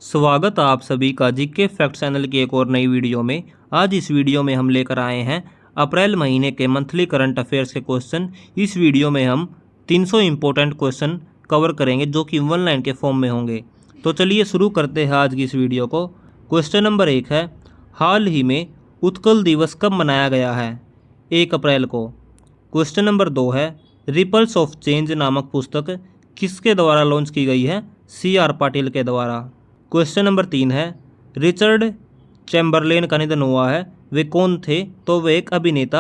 स्वागत आप सभी का जीके फैक्ट चैनल की एक और नई वीडियो में। आज इस वीडियो में हम लेकर आए हैं अप्रैल महीने के मंथली करंट अफेयर्स के क्वेश्चन। इस वीडियो में हम 300 इंपॉर्टेंट क्वेश्चन कवर करेंगे जो कि 1 लाइन के फॉर्म में होंगे। तो चलिए शुरू करते हैं आज की इस वीडियो को। क्वेश्चन नंबर 1 है, हाल ही में उत्कल दिवस कब मनाया गया है? 1 अप्रैल को। क्वेश्चन नंबर 2 है, रिपल्स ऑफ चेंज नामक पुस्तक किसके द्वारा लॉन्च की गई है? CR पाटिल के द्वारा। क्वेश्चन नंबर 3 है, रिचर्ड चैम्बरलेन का निधन हुआ है, वे कौन थे? तो वे एक अभिनेता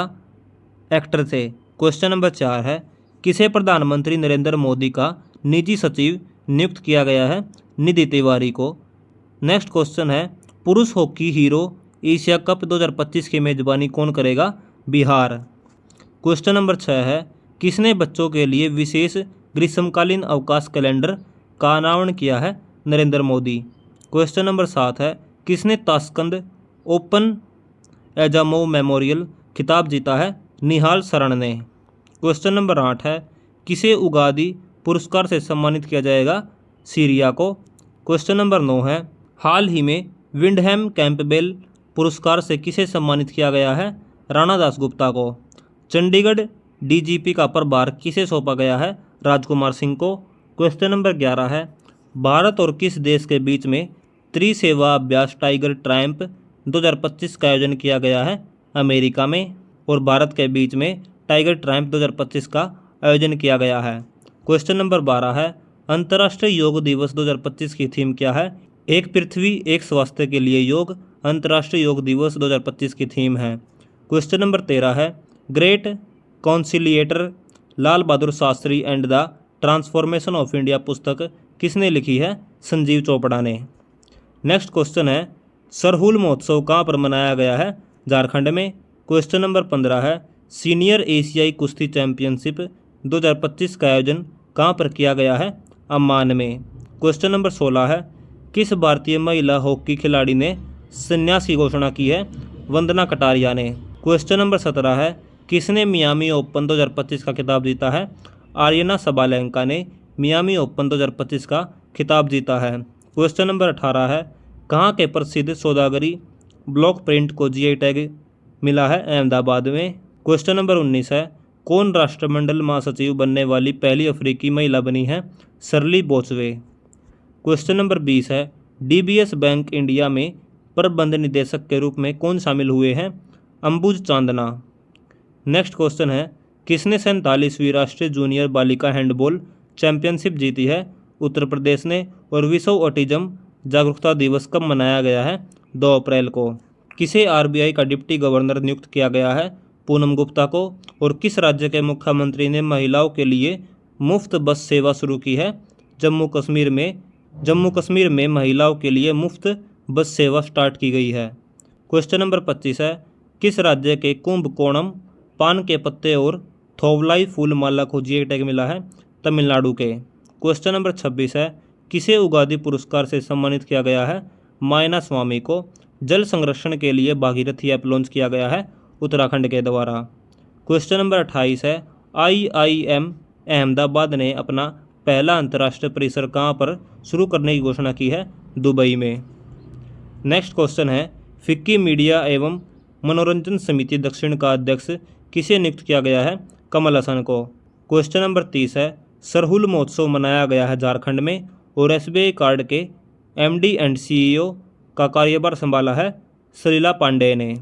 एक्टर थे। क्वेश्चन नंबर 4 है, किसे प्रधानमंत्री नरेंद्र मोदी का निजी सचिव नियुक्त किया गया है? निधि तिवारी को। नेक्स्ट क्वेश्चन है, पुरुष हॉकी हीरो एशिया कप 2025 की मेजबानी कौन करेगा? बिहार। क्वेश्चन नंबर 6 है, किसने बच्चों के लिए विशेष ग्रीष्मकालीन अवकाश कैलेंडर का अनावरण किया है? नरेंद्र मोदी। क्वेश्चन नंबर 7 है, किसने ताशकंद ओपन एजामो मेमोरियल खिताब जीता है? निहाल शरण ने। क्वेश्चन नंबर 8 है, किसे उगादी पुरस्कार से सम्मानित किया जाएगा? सीरिया को। क्वेश्चन नंबर 9 है, हाल ही में विंडहैम कैंपबेल पुरस्कार से किसे सम्मानित किया गया है? राणा दासगुप्ता को। चंडीगढ़ DGP का प्रभार किसे सौंपा गया है? राजकुमार सिंह को। क्वेश्चन नंबर 11 है, भारत और किस देश के बीच में त्रिसेवा अभ्यास टाइगर ट्रायम्फ 2025 का आयोजन किया गया है? अमेरिका में और भारत के बीच में टाइगर ट्रायम्फ 2025 का आयोजन किया गया है। क्वेश्चन नंबर 12 है, अंतर्राष्ट्रीय योग दिवस 2025 की थीम क्या है? एक पृथ्वी एक स्वास्थ्य के लिए योग अंतर्राष्ट्रीय योग दिवस 2025 की थीम है। क्वेश्चन नंबर 13 है, great conciliator Lal Bahadur Shastri and the transformation of India पुस्तक किसने लिखी है? संजीव चोपड़ा ने। नेक्स्ट क्वेश्चन है, सरहुल महोत्सव कहाँ पर मनाया गया है? झारखंड में। क्वेश्चन नंबर 15 है, सीनियर एशियाई कुश्ती चैंपियनशिप 2025 का आयोजन कहाँ पर किया गया है? अम्मान में। क्वेश्चन नंबर 16 है, किस भारतीय महिला हॉकी खिलाड़ी ने संन्यास की घोषणा की है? वंदना कटारिया ने। क्वेश्चन नंबर 17 है, किसने मियामी ओपन 2025 का खिताब जीता है? आर्यना सबालेंका ने मियामी ओपन 2025 का खिताब जीता है। क्वेश्चन नंबर 18 है, कहाँ के प्रसिद्ध सौदागरी ब्लॉक प्रिंट को GI टैग मिला है? अहमदाबाद में। क्वेश्चन नंबर 19 है, कौन राष्ट्रमंडल महासचिव बनने वाली पहली अफ्रीकी महिला बनी है? सरली बोचवे। क्वेश्चन नंबर 20 है, DBS बैंक इंडिया में प्रबंध निदेशक के रूप में कौन शामिल हुए हैं? अंबुज चांदना। नेक्स्ट क्वेश्चन है, किसने 47वीं राष्ट्रीय जूनियर बालिका हैंडबॉल चैंपियनशिप जीती है? उत्तर प्रदेश ने। और विश्व ऑटिज्म जागरूकता दिवस कब मनाया गया है? 2 अप्रैल को। किसे RBI का डिप्टी गवर्नर नियुक्त किया गया है? पूनम गुप्ता को। और किस राज्य के मुख्यमंत्री ने महिलाओं के लिए मुफ्त बस सेवा शुरू की है? जम्मू कश्मीर में महिलाओं के लिए मुफ्त बस सेवा स्टार्ट की गई है। क्वेश्चन नंबर 25 है, किस राज्य के कुंभकोणम पान के पत्ते और थोवलाई फूल माला को GI टैग मिला है? तमिलनाडु के। क्वेश्चन नंबर 26 है, किसे उगादी पुरस्कार से सम्मानित किया गया है? मायना स्वामी को। जल संरक्षण के लिए भागीरथी ऐप लॉन्च किया गया है उत्तराखंड के द्वारा। क्वेश्चन नंबर 28 है, IIM अहमदाबाद ने अपना पहला अंतर्राष्ट्रीय परिसर कहाँ पर शुरू करने की घोषणा की है? दुबई में। नेक्स्ट क्वेश्चन है, फिक्की मीडिया एवं मनोरंजन समिति दक्षिण का अध्यक्ष किसे नियुक्त किया गया है? कमल हसन को। क्वेश्चन नंबर 30 है, सरहुल महोत्सव मनाया गया है झारखंड में और SBI कार्ड के MD एंड CEO का कार्यभार संभाला है सलीला पांडे ने।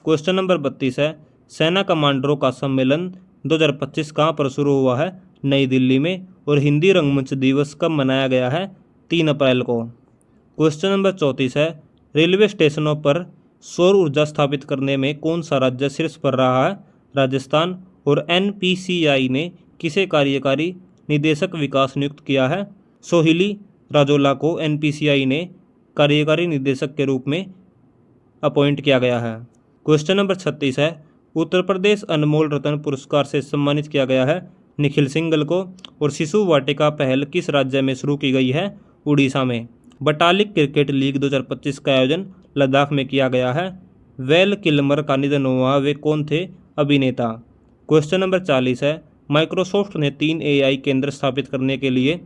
क्वेश्चन नंबर 32 है, सेना कमांडरों का सम्मेलन 2025 कहाँ पर शुरू हुआ है? नई दिल्ली में। और हिंदी रंगमंच दिवस कब मनाया गया है? 3 अप्रैल को। क्वेश्चन नंबर 34 है, रेलवे स्टेशनों पर सौर ऊर्जा स्थापित करने में कौन सा राज्य शीर्ष पर रहा है? राजस्थान। और NPCI ने किसे कार्यकारी निदेशक विकास नियुक्त किया है? सोहिली राजोला को NPCI ने कार्यकारी निदेशक के रूप में अपॉइंट किया गया है। क्वेश्चन नंबर 36 है, उत्तर प्रदेश अनमोल रत्न पुरस्कार से सम्मानित किया गया है निखिल सिंघल को। और शिशु वाटिका पहल किस राज्य में शुरू की गई है? उड़ीसा में। बटालिक क्रिकेट लीग 2025 का आयोजन लद्दाख में किया गया है। वेल किल्मर का निधन हुआ, वे कौन थे? अभिनेता। क्वेश्चन नंबर 40 है, माइक्रोसॉफ्ट ने 3 AI केंद्र स्थापित करने के लिए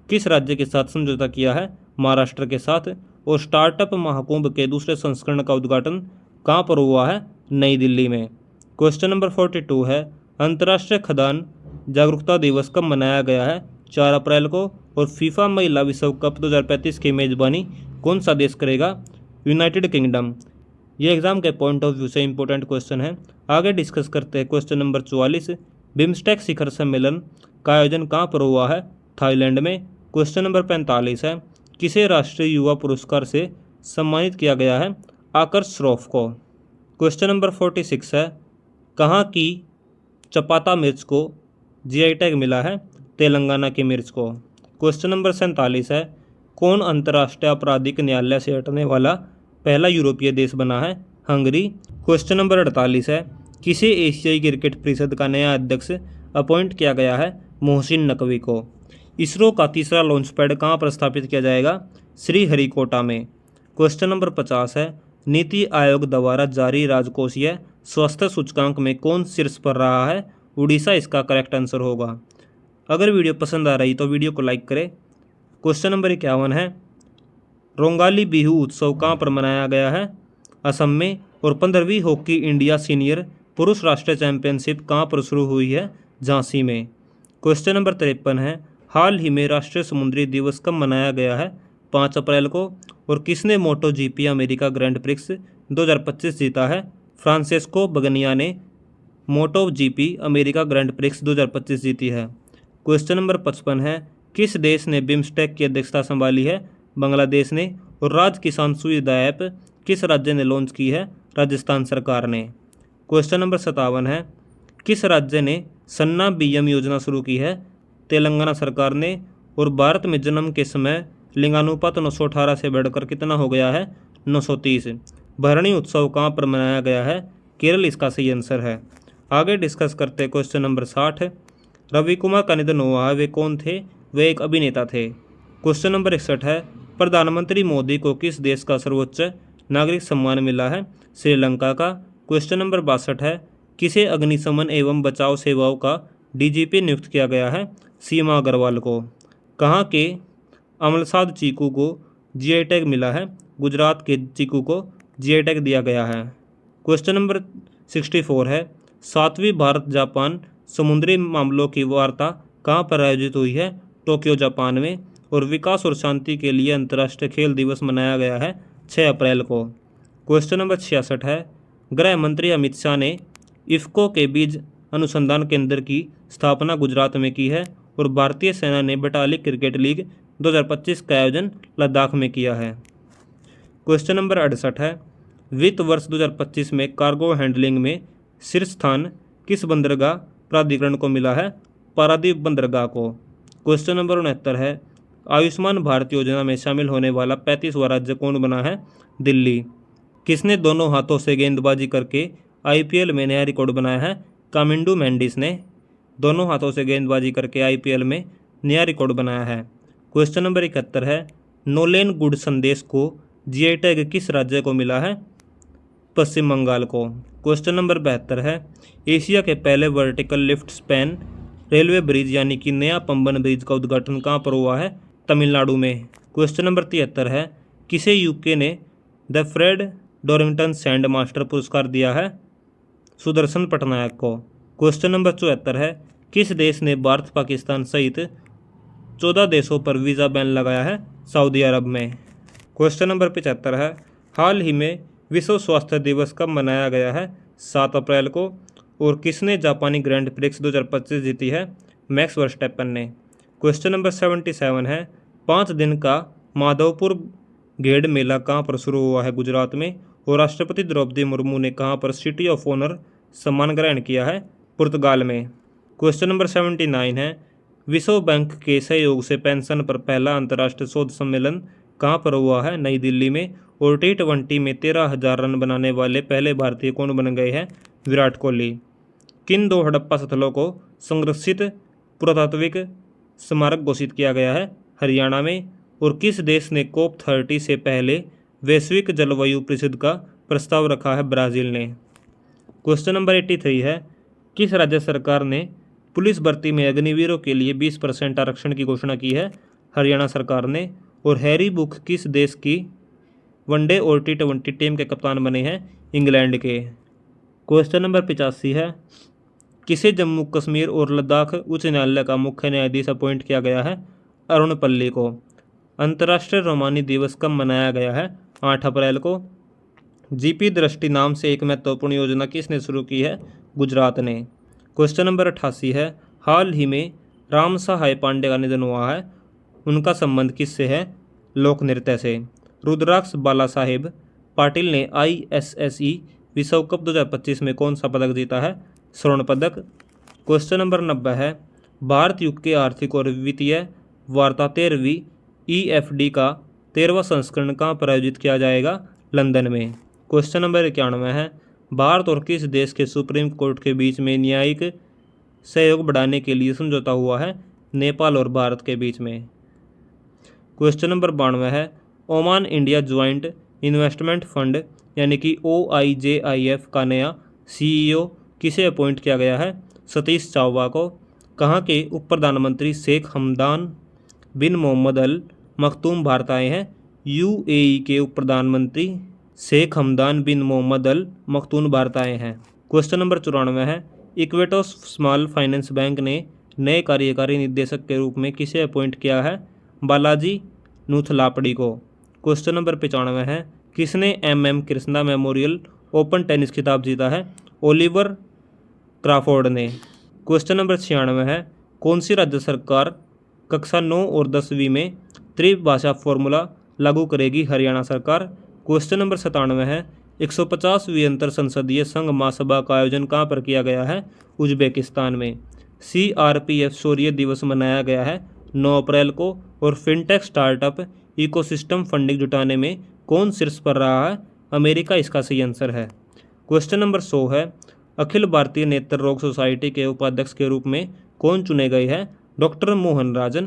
किस राज्य के साथ समझौता किया है? महाराष्ट्र के साथ। और स्टार्टअप महाकुंभ के दूसरे संस्करण का उद्घाटन कहाँ पर हुआ है? नई दिल्ली में। क्वेश्चन नंबर 42 है, अंतर्राष्ट्रीय खदान जागरूकता दिवस कब मनाया गया है? 4 अप्रैल को। और फीफा महिला विश्व कप 2035 की मेजबानी कौन सा देश करेगा? United kingdom. ये एग्जाम के पॉइंट ऑफ व्यू से इंपॉर्टेंट क्वेश्चन है। आगे डिस्कस करते हैं क्वेश्चन नंबर 44, बिम्स्टेक शिखर सम्मेलन का आयोजन कहाँ पर हुआ है? थाईलैंड में। क्वेश्चन नंबर 45 है, किसे राष्ट्रीय युवा पुरस्कार से सम्मानित किया गया है? आकर्ष श्रॉफ को। क्वेश्चन नंबर 46 है, कहाँ की चपाता मिर्च को जीआई टैग मिला है? तेलंगाना की मिर्च को। क्वेश्चन नंबर 47 है, कौन अंतर्राष्ट्रीय आपराधिक न्यायालय से हटने वाला पहला यूरोपीय देश बना है? हंगरी। क्वेश्चन नंबर 48 है, किसे एशियाई क्रिकेट परिषद का नया अध्यक्ष अपॉइंट किया गया है? मोहसिन नकवी को। इसरो का तीसरा लॉन्च पैड कहाँ पर स्थापित किया जाएगा? श्रीहरिकोटा में। क्वेश्चन नंबर 50 है, नीति आयोग द्वारा जारी राजकोषीय स्वास्थ्य सूचकांक में कौन शीर्ष पर रहा है? उड़ीसा इसका करेक्ट आंसर होगा। अगर वीडियो पसंद आ रही तो वीडियो को लाइक करें। क्वेश्चन नंबर 51 है, रोंगाली बिहू उत्सव कहाँ पर मनाया गया है? असम में। और 15वीं हॉकी इंडिया सीनियर पुरुष राष्ट्रीय चैंपियनशिप कहाँ पर शुरू हुई है? झांसी में। क्वेश्चन नंबर 53 है, हाल ही में राष्ट्रीय समुद्री दिवस कब मनाया गया है? 5 अप्रैल को। और किसने मोटो जीपी अमेरिका ग्रैंड प्रिक्स 2025 जीता है? फ्रांसेस्को बगनिया ने मोटो जीपी अमेरिका ग्रैंड प्रिक्स 2025 जीती है। क्वेश्चन नंबर 55 है, किस देश ने बिम्स्टेक की अध्यक्षता संभाली है? बांग्लादेश ने। और राज्य किसान सुविधा ऐप किस राज्य ने लॉन्च की है? राजस्थान सरकार ने। क्वेश्चन नंबर 57 है, किस राज्य ने सन्ना बीएम योजना शुरू की है? तेलंगाना सरकार ने। और भारत में जन्म के समय लिंगानुपात 918 से बढ़कर कितना हो गया है? 930। भरणी उत्सव कहाँ पर मनाया गया है? केरल इसका सही आंसर है। आगे डिस्कस करते हैं क्वेश्चन नंबर 60, रवि कुमार का निधन हुआ है, वे कौन थे? वे एक अभिनेता थे। क्वेश्चन नंबर 61 है, प्रधानमंत्री मोदी को किस देश का सर्वोच्च नागरिक सम्मान मिला है? श्रीलंका का। क्वेश्चन नंबर 62 है, किसे अग्निशमन एवं बचाव सेवाओं का डीजीपी नियुक्त किया गया है? सीमा अग्रवाल को। कहाँ के अमलसाद चीकू को जीआई टैग मिला है? गुजरात के चीकू को जीआई टैग दिया गया है। क्वेश्चन नंबर 64 है, 7वीं भारत जापान समुद्री मामलों की वार्ता कहाँ पर आयोजित हुई है? टोक्यो जापान में। और विकास और शांति के लिए अंतर्राष्ट्रीय खेल दिवस मनाया गया है 6 अप्रैल को। क्वेश्चन नंबर 66 है, गृह मंत्री अमित शाह ने इफ्को के बीज अनुसंधान केंद्र की स्थापना गुजरात में की है। और भारतीय सेना ने बटालिक क्रिकेट लीग 2025 का आयोजन लद्दाख में किया है। क्वेश्चन नंबर 68 है, वित्त वर्ष 2025 में कार्गो हैंडलिंग में शीर्ष स्थान किस बंदरगाह प्राधिकरण को मिला है? पारादीप बंदरगाह को। क्वेश्चन नंबर 69 है, आयुष्मान भारत योजना में शामिल होने वाला 35वां राज्य कौन बना है? दिल्ली। किसने दोनों हाथों से गेंदबाजी करके आईपीएल में नया रिकॉर्ड बनाया है? कामिंडू मेंडिस ने दोनों हाथों से गेंदबाजी करके आईपीएल में नया रिकॉर्ड बनाया है। क्वेश्चन नंबर 71 है, नोलेन गुड संदेश को जीआई टैग किस राज्य को मिला है? पश्चिम बंगाल को। क्वेश्चन नंबर 72 है, एशिया के पहले vertical lift span railway bridge यानी कि नया पंबन ब्रिज का उद्घाटन कहाँ पर हुआ है? तमिलनाडु में। क्वेश्चन नंबर 73 है, किसे यूके ने द फ्रेड डोरिंगटन सैंड मास्टर पुरस्कार दिया है? सुदर्शन पटनायक को। क्वेश्चन नंबर 74 है, किस देश ने भारत पाकिस्तान सहित 14 देशों पर वीज़ा बैन लगाया है? सऊदी अरब में। क्वेश्चन नंबर 75 है, हाल ही में विश्व स्वास्थ्य दिवस कब मनाया गया है? 7 अप्रैल को। और किसने जापानी ग्रैंड प्रिक्स 2025 जीती है? मैक्स वर्स्टैपन ने। क्वेश्चन नंबर 77 है, 5 दिन का माधवपुर गेड़ मेला कहाँ पर शुरू हुआ है? गुजरात में। और राष्ट्रपति द्रौपदी मुर्मू ने कहाँ पर सिटी ऑफ ऑनर सम्मान ग्रहण किया है? पुर्तगाल में। क्वेश्चन नंबर 79 है, विश्व बैंक के सहयोग से पेंशन पर पहला अंतर्राष्ट्रीय शोध सम्मेलन कहाँ पर हुआ है? नई दिल्ली में। और T20 में 13,000 रन बनाने वाले पहले भारतीय कौन बन गए हैं? विराट कोहली। किन 2 हड़प्पा स्थलों को संरक्षित पुरातात्विक स्मारक घोषित किया गया है? हरियाणा में। और किस देश ने COP30 से पहले वैश्विक जलवायु परिषद का प्रस्ताव रखा है? ब्राज़ील ने। क्वेश्चन नंबर 83 है, किस राज्य सरकार ने पुलिस भर्ती में अग्निवीरों के लिए 20% आरक्षण की घोषणा की है? हरियाणा सरकार ने। और हैरी बुक किस देश की वनडे और T20 टीम के कप्तान बने हैं इंग्लैंड के। क्वेश्चन नंबर 85 है, किसे जम्मू कश्मीर और लद्दाख उच्च न्यायालय का मुख्य न्यायाधीश अपॉइंट किया गया है? अरुण पल्ली को। अंतर्राष्ट्रीय रोमानी दिवस कब मनाया गया है? 8 अप्रैल को। जीपी दृष्टि नाम से एक महत्वपूर्ण योजना किसने शुरू की है? गुजरात ने। क्वेश्चन नंबर 88 है, हाल ही में राम सहाय पांडे का निधन हुआ है, उनका संबंध किससे है? लोक नृत्य से। रुद्राक्ष बाला साहेब पाटिल ने ISSE विश्व कप 2025 में कौन सा पदक जीता है? स्वर्ण पदक। क्वेश्चन नंबर 90 है, भारत युग के आर्थिक और वित्तीय वार्ता 13वीं EFD का 13वां संस्करण कहाँ पर आयोजित किया जाएगा? लंदन में। क्वेश्चन नंबर 91 है, भारत और किस देश के सुप्रीम कोर्ट के बीच में न्यायिक सहयोग बढ़ाने के लिए समझौता हुआ है? नेपाल और भारत के बीच में। क्वेश्चन नंबर 92 है, Oman India joint investment fund यानी कि OIJIF का नया CEO किसे अपॉइंट किया गया है? सतीश चावला को। कहाँ के उप प्रधानमंत्री शेख हमदान बिन मोहम्मद अल मखदूम भारत आए हैं? UAE के उप प्रधानमंत्री शेख हमदान बिन मोहम्मद अल मखदूम भारत आए हैं। क्वेश्चन नंबर 94 है, इक्वेटोस स्मॉल फाइनेंस बैंक ने नए कार्यकारी निदेशक के रूप में किसे अपॉइंट किया है? बालाजी नूथलापड़ी को। क्वेश्चन नंबर 95 है, किसने MM Krishna memorial open tennis खिताब जीता है? ओलिवर क्राफोर्ड ने। क्वेश्चन नंबर 96 है, कौन सी राज्य सरकार कक्षा 9 और 10वीं में त्रिभाषा फॉर्मूला लागू करेगी? हरियाणा सरकार। क्वेश्चन नंबर 97 है, 150वीं अंतर संसदीय संघ महासभा का आयोजन कहाँ पर किया गया है? उज्बेकिस्तान में। CRPF शौर्य दिवस मनाया गया है 9 अप्रैल को। और फिनटेक स्टार्टअप इकोसिस्टम फंडिंग जुटाने में कौन शीर्ष पर रहा है? अमेरिका इसका सही आंसर है। क्वेश्चन नंबर 100 है, अखिल भारतीय नेत्र रोग सोसाइटी के उपाध्यक्ष के रूप में कौन चुने गए हैं? डॉक्टर मोहन राजन।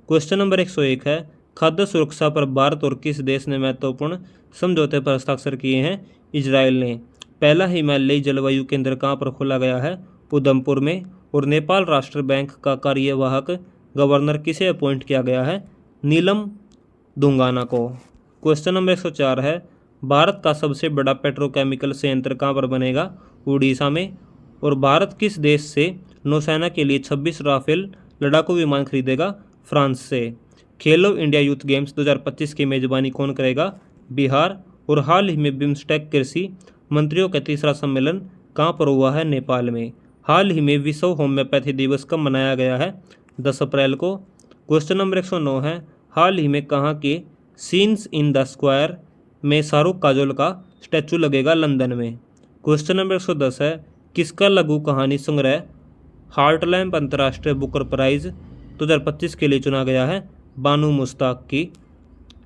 क्वेश्चन नंबर 101 है, खाद्य सुरक्षा पर भारत और किस देश ने महत्वपूर्ण समझौते पर हस्ताक्षर किए हैं? इजराइल ने। पहला हिमालयी जलवायु केंद्र कहाँ पर खोला गया है? उधमपुर में। और नेपाल राष्ट्र बैंक का कार्यवाहक गवर्नर किसे अपॉइंट किया गया है? नीलम दुंगाना को। क्वेश्चन नंबर 104 है, भारत का सबसे बड़ा पेट्रोकेमिकल संयंत्र कहाँ पर बनेगा? उड़ीसा में। और भारत किस देश से नौसेना के लिए 26 राफेल लड़ाकू विमान खरीदेगा? फ्रांस से। खेलो इंडिया यूथ गेम्स 2025 की मेजबानी कौन करेगा? बिहार। और हाल ही में बिम्स्टेक कृषि मंत्रियों का तीसरा सम्मेलन कहाँ पर हुआ है? नेपाल में। हाल ही में विश्व होम्योपैथी दिवस कब मनाया गया है? 10 अप्रैल को। क्वेश्चन नंबर 109 है, हाल ही में कहाँ के सीन्स इन द स्क्वायर में शाहरुख काजोल का स्टैचू लगेगा? लंदन में। क्वेश्चन नंबर 110 है, किसका लघु कहानी संग्रह हार्टलैम्प अंतर्राष्ट्रीय बुकर प्राइज 2025 के लिए चुना गया है? बानू मुश्ताक की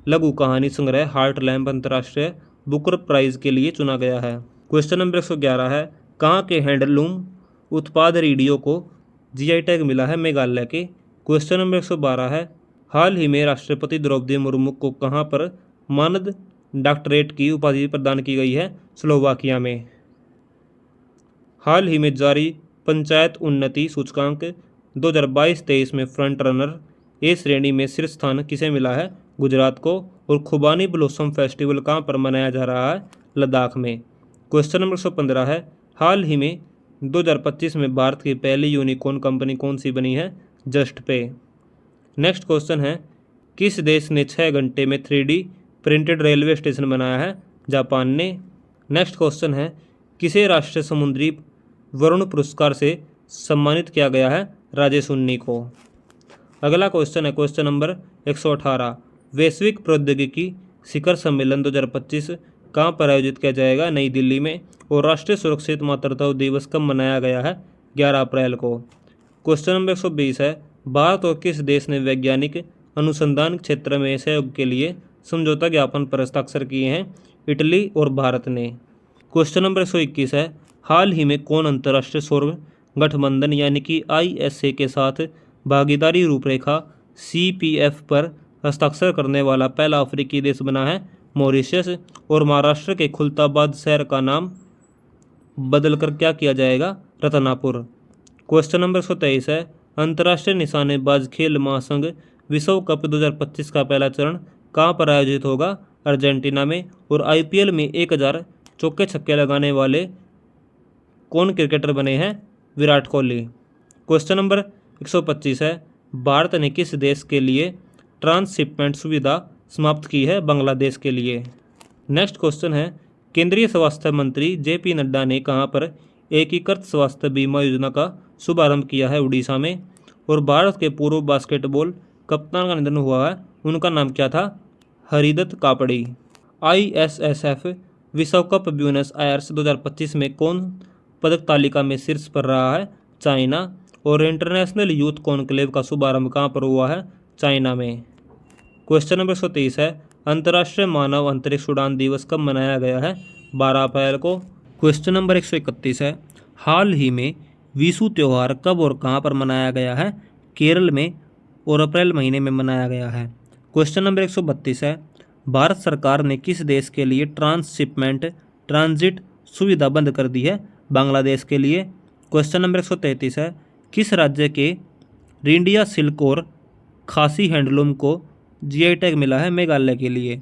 लघु कहानी संग्रह हार्टलैम्प अंतर्राष्ट्रीय बुकर प्राइज के लिए चुना गया है। क्वेश्चन नंबर 111 है, कहाँ के हैंडलूम उत्पाद रेडियो को GI टैग मिला है? मेघालय के। क्वेश्चन नंबर 112 है, हाल ही में राष्ट्रपति द्रौपदी मुर्मू को कहाँ पर मानद डॉक्टरेट की उपाधि प्रदान की गई है? स्लोवाकिया में। हाल ही में जारी पंचायत उन्नति सूचकांक 2022-23 में फ्रंट रनर A श्रेणी में शीर्ष स्थान किसे मिला है? गुजरात को। और खुबानी ब्लॉसम फेस्टिवल कहाँ पर मनाया जा रहा है? लद्दाख में। क्वेश्चन नंबर 115 है, हाल ही में 2025 में भारत की पहली यूनिकॉर्न कंपनी कौन सी बनी है? जस्ट पे। नेक्स्ट क्वेश्चन है, किस देश ने 6 घंटे में 3D प्रिंटेड रेलवे स्टेशन बनाया है? जापान ने। नेक्स्ट क्वेश्चन है, किसे राष्ट्रीय समुद्री वरुण पुरस्कार से सम्मानित किया गया है? राजेश उन्नी को। अगला क्वेश्चन है क्वेश्चन नंबर 118, वैश्विक प्रौद्योगिकी शिखर सम्मेलन 2025 कहाँ पर आयोजित किया जाएगा? नई दिल्ली में। और राष्ट्रीय सुरक्षित मातृत्व दिवस कब मनाया गया है? 11 अप्रैल को। क्वेश्चन नंबर 120 है, भारत और किस देश ने वैज्ञानिक अनुसंधान क्षेत्र में सहयोग के लिए समझौता ज्ञापन पर हस्ताक्षर किए हैं? इटली और भारत ने। क्वेश्चन नंबर 121 है, हाल ही में कौन अंतर्राष्ट्रीय सौर गठबंधन यानी कि ISA के साथ भागीदारी रूपरेखा CPF पर हस्ताक्षर करने वाला पहला अफ्रीकी देश बना है? मॉरिशस। और महाराष्ट्र के खुलताबाद शहर का नाम बदलकर क्या किया जाएगा? रतनापुर। क्वेश्चन नंबर 123 है, अंतर्राष्ट्रीय निशानेबाज खेल महासंघ विश्व कप 2025 का पहला चरण कहाँ पर आयोजित होगा? अर्जेंटीना में। और IPL में 1000 चौके छक्के लगाने वाले कौन क्रिकेटर बने हैं? विराट कोहली। क्वेश्चन नंबर 125 है, भारत ने किस देश के लिए ट्रांसशिपमेंट सुविधा समाप्त की है? बांग्लादेश के लिए। नेक्स्ट क्वेश्चन है, केंद्रीय स्वास्थ्य मंत्री JP नड्डा ने कहां पर एकीकृत स्वास्थ्य बीमा योजना का शुभारंभ किया है? उड़ीसा में। और भारत के पूर्व बास्केटबॉल कप्तान का निधन हुआ है, उनका नाम क्या था? हरिदत्त कापड़ी। ISSF विश्व कप ब्यूनस आयर्स 2025 में कौन पदक तालिका में शीर्ष पर रहा है? चाइना। और इंटरनेशनल यूथ कॉन्क्लेव का शुभारंभ कहाँ पर हुआ है? चाइना में। क्वेश्चन नंबर 123 है, अंतर्राष्ट्रीय मानव अंतरिक्ष उड़ान दिवस कब मनाया गया है? 12 अप्रैल को। क्वेश्चन नंबर 131 है, हाल ही में विशु त्यौहार कब और कहाँ पर मनाया गया है? केरल में और अप्रैल महीने में मनाया गया है। क्वेश्चन नंबर 132 है, भारत सरकार ने किस देश के लिए ट्रांसशिपमेंट ट्रांजिट सुविधा बंद कर दी है? बांग्लादेश के लिए। क्वेश्चन नंबर 133 है, किस राज्य के रिंडिया सिल्क और खासी हैंडलूम को GI टैग मिला है? मेघालय के लिए।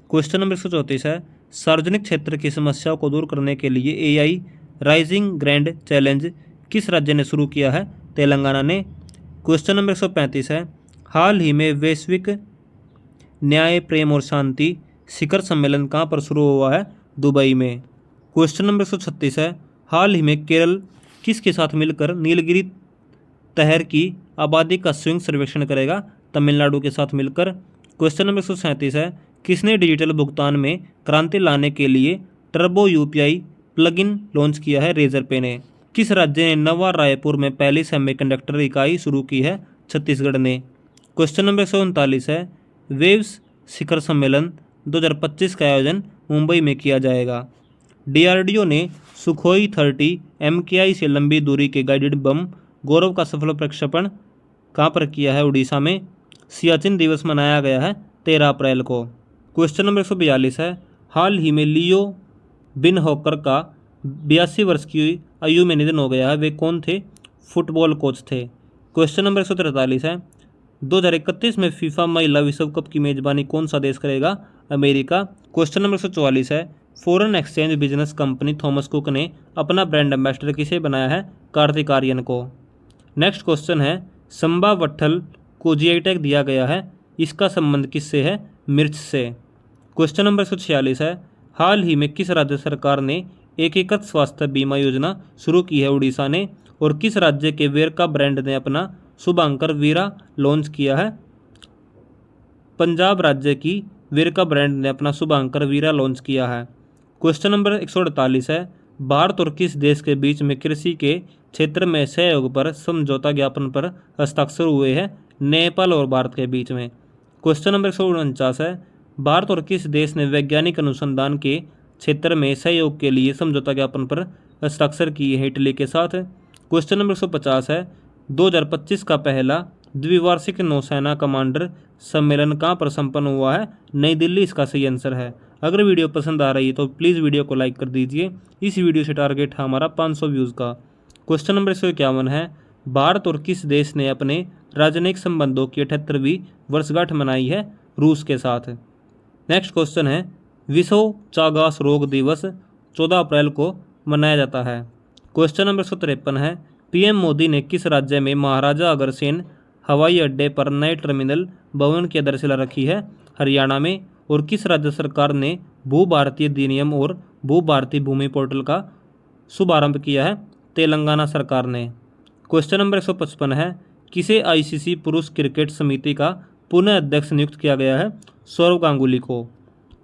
क्वेश्चन नंबर 134 है, सार्वजनिक क्षेत्र की समस्याओं को दूर करने के लिए AI राइजिंग ग्रैंड चैलेंज किस राज्य ने शुरू किया है? तेलंगाना ने। क्वेश्चन नंबर 135 है, हाल ही में वैश्विक न्याय प्रेम और शांति शिखर सम्मेलन कहाँ पर शुरू हुआ है? दुबई में। क्वेश्चन नंबर 136 है, हाल ही में केरल किसके साथ मिलकर नीलगिरी तहर की आबादी का स्वयं सर्वेक्षण करेगा? तमिलनाडु के साथ मिलकर। क्वेश्चन नंबर 137 है, किसने डिजिटल भुगतान में क्रांति लाने के लिए टर्बो UPI प्लगइन लॉन्च किया है? रेजर पे ने। किस राज्य ने नवा रायपुर में पहली सेमीकंडक्टर इकाई शुरू की है? छत्तीसगढ़ ने। क्वेश्चन नंबर 139 है, वेव्स शिखर सम्मेलन 2025 का आयोजन मुंबई में किया जाएगा। DRDO ने सुखोई 30 MKI से लंबी दूरी के गाइडेड बम गौरव का सफल प्रक्षेपण कहाँ पर किया है? उड़ीसा में। सियाचिन दिवस मनाया गया है 13 अप्रैल को। क्वेश्चन नंबर 142 है, हाल ही में लियो बिन हॉकर का 82 वर्ष की आयु में निधन हो गया है, वे कौन थे? फुटबॉल कोच थे। क्वेश्चन नंबर 143 है, 2031 में फीफा महिला विश्व कप की मेजबानी कौन सा देश करेगा? अमेरिका। क्वेश्चन नंबर 144 है, foreign exchange business company Thomas cook ने अपना ब्रांड एम्बेसडर किसे बनाया है? कार्तिक आर्यन को। नेक्स्ट क्वेश्चन है, संबा वट्ठल को GI टैग दिया गया है, इसका संबंध किससे है? मिर्च से। क्वेश्चन नंबर 146 है, हाल ही में किस राज्य सरकार ने एकीकृत स्वास्थ्य बीमा योजना शुरू की है? उड़ीसा ने। और किस राज्य के वेरका ब्रांड ने अपना शुभांकर वीरा लॉन्च किया है? पंजाब राज्य की वेरका ब्रांड ने अपना शुभांकर वीरा लॉन्च किया है। क्वेश्चन नंबर 148 है, भारत और किस देश के बीच में कृषि के क्षेत्र में सहयोग पर समझौता ज्ञापन पर हस्ताक्षर हुए हैं? नेपाल और भारत के बीच में। क्वेश्चन नंबर 149 है, भारत और किस देश ने वैज्ञानिक अनुसंधान के क्षेत्र में सहयोग के लिए समझौता ज्ञापन पर हस्ताक्षर किए हैं? इटली के साथ। क्वेश्चन नंबर 150 है, 2025 का पहला द्विवार्षिक नौसेना कमांडर सम्मेलन कहाँ पर संपन्न हुआ है? नई दिल्ली इसका सही आंसर है। अगर वीडियो पसंद आ रही है तो प्लीज़ वीडियो को लाइक कर दीजिए। इस वीडियो से टारगेट है हमारा 500 व्यूज़ का। क्वेश्चन नंबर 151 है, भारत और किस देश ने अपने राजनयिक संबंधों की 78वीं वर्षगांठ मनाई है? रूस के साथ। नेक्स्ट क्वेश्चन है, विश्व चागास रोग दिवस 14 अप्रैल को मनाया जाता है। क्वेश्चन नंबर 153 है, PM मोदी ने किस राज्य में महाराजा अग्रसेन हवाई अड्डे पर नए टर्मिनल भवन की आधारशिला रखी है? हरियाणा में। और किस राज्य सरकार ने भू भारतीय अधिनियम और भू भारतीय भूमि पोर्टल का शुभारंभ किया है? तेलंगाना सरकार ने। क्वेश्चन नंबर 155 है, किसे ICC पुरुष क्रिकेट समिति का पुनः अध्यक्ष नियुक्त किया गया है? सौरव गांगुली को।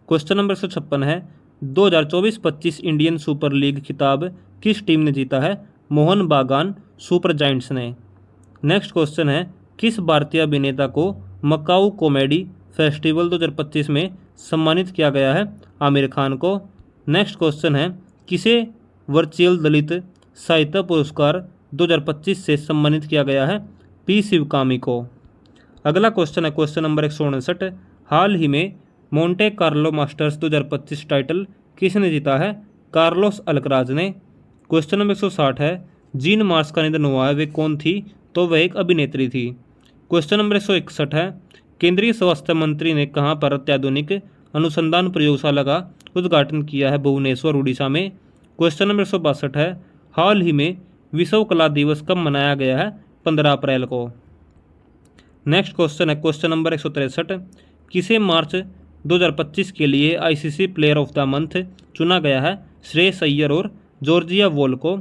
क्वेश्चन नंबर 156 है, 2024-25 इंडियन सुपर लीग खिताब किस टीम ने जीता है? मोहन बागान सुपर जायंट्स ने। नेक्स्ट क्वेश्चन है, किस भारतीय अभिनेता को मकाऊ कॉमेडी फेस्टिवल 2025 में सम्मानित किया गया है? आमिर खान को। नेक्स्ट क्वेश्चन है, किसे वर्चुअल दलित साहित्य पुरस्कार 2025 से सम्मानित किया गया है? P शिवकामी को। अगला क्वेश्चन है क्वेश्चन नंबर 159, हाल ही में मोंटे कार्लो मास्टर्स 2025 टाइटल किसने जीता है? कार्लोस अल्कराज ने। क्वेश्चन नंबर 160 है, जीन मार्स का निधन हुआ है, वे कौन थी? तो वह एक अभिनेत्री थी। क्वेश्चन नंबर 161 है, केंद्रीय स्वास्थ्य मंत्री ने कहां पर अत्याधुनिक अनुसंधान प्रयोगशाला का उद्घाटन किया है भुवनेश्वर उड़ीसा में। क्वेश्चन नंबर 162 है, हाल ही में विश्व कला दिवस कब मनाया गया है? 15 अप्रैल को। नेक्स्ट क्वेश्चन है क्वेश्चन नंबर 163, किसे मार्च 2025 के लिए ICC player of the month चुना गया है? श्रेयस अय्यर और जॉर्जिया वॉल को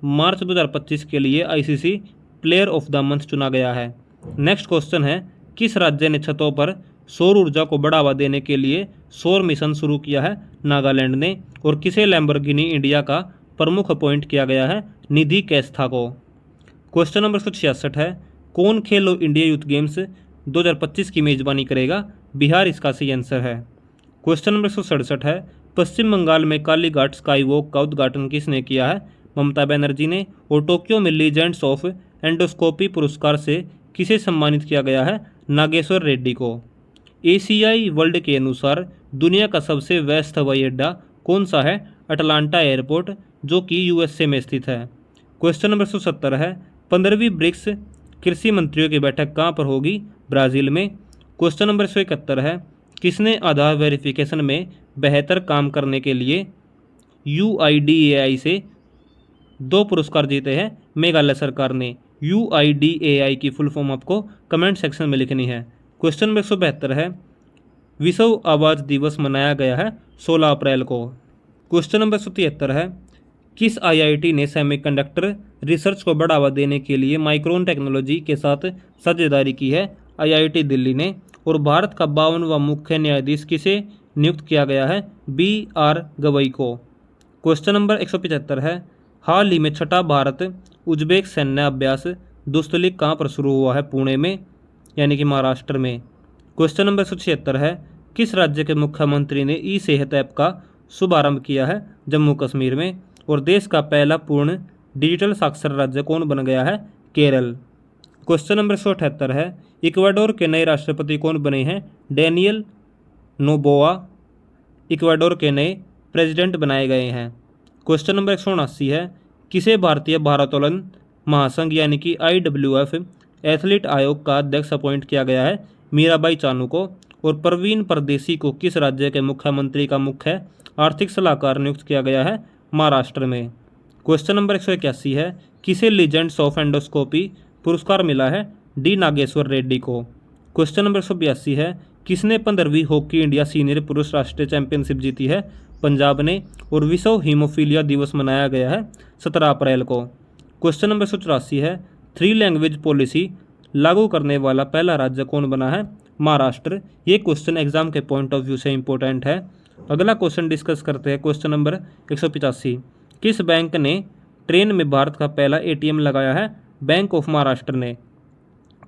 मार्च 2025 के लिए ICC player of the month चुना गया है। नेक्स्ट क्वेश्चन है, किस राज्य ने छतों पर सौर ऊर्जा को बढ़ावा देने के लिए सौर मिशन शुरू किया है? नागालैंड ने। और किसे लैम्बोर्गिनी इंडिया का प्रमुख अपॉइंट किया गया है? निधि कैस्था को। क्वेश्चन नंबर 166 है, कौन खेलो इंडिया यूथ गेम्स 2025 की मेजबानी करेगा? बिहार इसका सही आंसर है। क्वेश्चन नंबर 167 है, पश्चिम बंगाल में कालीघाट स्काई वॉक का उद्घाटन किसने किया है? ममता बनर्जी ने। और टोक्यो में लीजेंड्स ऑफ एंडोस्कोपी पुरस्कार से किसे सम्मानित किया गया है? नागेश्वर रेड्डी को। एशियाई वर्ल्ड के अनुसार दुनिया का सबसे व्यस्त हवाई अड्डा कौन सा है? अटलांटा एयरपोर्ट, जो कि यूएसए में स्थित है। क्वेश्चन नंबर 170 है, 15वीं ब्रिक्स कृषि मंत्रियों की बैठक कहाँ पर होगी? ब्राज़ील में। क्वेश्चन नंबर 171 है, किसने आधार वेरिफिकेशन में बेहतर काम करने के लिए UIDAI से 2 पुरस्कार जीते हैं? मेघालय सरकार ने। UIDAI की फुल फॉर्म आपको कमेंट सेक्शन में लिखनी है। क्वेश्चन नंबर 172 है, विश्व आवाज़ दिवस मनाया गया है 16 अप्रैल को। क्वेश्चन नंबर 173 है, किस IIT ने सेमीकंडक्टर रिसर्च को बढ़ावा देने के लिए माइक्रोन टेक्नोलॉजी के साथ साझेदारी की है? IIT दिल्ली ने। और भारत का 52वां मुख्य न्यायाधीश किसे नियुक्त किया गया है? BR गवई को। क्वेश्चन नंबर 175 है, हाल ही में छठा भारत उज्बेक सैन्य अभ्यास दुस्तलिक कहाँ पर शुरू हुआ है? पुणे में, यानी कि महाराष्ट्र में। क्वेश्चन नंबर 176 है, किस राज्य के मुख्यमंत्री ने ई सेहत ऐप का शुभारंभ किया है? जम्मू कश्मीर में। और देश का पहला पूर्ण डिजिटल साक्षर राज्य कौन बन गया है? केरल। क्वेश्चन नंबर 178 है, इक्वाडोर के नए राष्ट्रपति कौन बने हैं? डेनियल नोबोआ इक्वाडोर के नए प्रेसिडेंट बनाए गए हैं। क्वेश्चन नंबर 179 है, किसे भारतीय भारोत्तोलन महासंघ यानी कि IWF एथलीट आयोग का अध्यक्ष अपॉइंट किया गया है? मीराबाई चानू को। और प्रवीण परदेसी को किस राज्य के मुख्यमंत्री का मुख्य आर्थिक सलाहकार नियुक्त किया गया है? महाराष्ट्र में। क्वेश्चन नंबर 181 है, किसे लीजेंड्स ऑफ एंडोस्कोपी पुरस्कार मिला है? D नागेश्वर रेड्डी को। क्वेश्चन नंबर 182 है, किसने 15वीं हॉकी इंडिया सीनियर पुरुष राष्ट्रीय चैंपियनशिप जीती है? पंजाब ने। और विश्व हीमोफीलिया दिवस मनाया गया है 17 अप्रैल को। क्वेश्चन नंबर 184 है, 3 लैंग्वेज पॉलिसी लागू करने वाला पहला राज्य कौन बना है? महाराष्ट्र। ये क्वेश्चन एग्जाम के पॉइंट ऑफ व्यू से इंपॉर्टेंट है। अगला क्वेश्चन डिस्कस करते हैं। क्वेश्चन नंबर 185, किस बैंक ने ट्रेन में भारत का पहला ATM लगाया है? बैंक ऑफ महाराष्ट्र ने।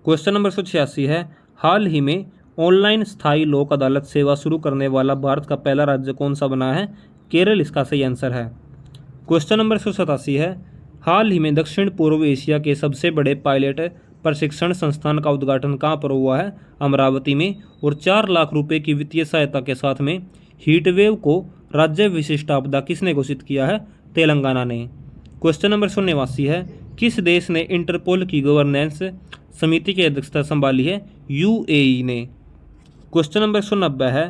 क्वेश्चन नंबर 186 है, हाल ही में ऑनलाइन स्थायी लोक अदालत सेवा शुरू करने वाला भारत का पहला राज्य कौन सा बना है? केरल इसका सही आंसर है। क्वेश्चन नंबर 187 है, हाल ही में दक्षिण पूर्व एशिया के सबसे बड़े पायलट प्रशिक्षण संस्थान का उद्घाटन कहाँ पर हुआ है? अमरावती में। और 4 लाख रुपए की वित्तीय सहायता के साथ में हीटवेव को राज्य विशिष्ट आपदा किसने घोषित किया है? तेलंगाना ने। क्वेश्चन नंबर 189 है, किस देश ने इंटरपोल की गवर्नेंस समिति की अध्यक्षता संभाली है? UAE ने। क्वेश्चन नंबर 190 है,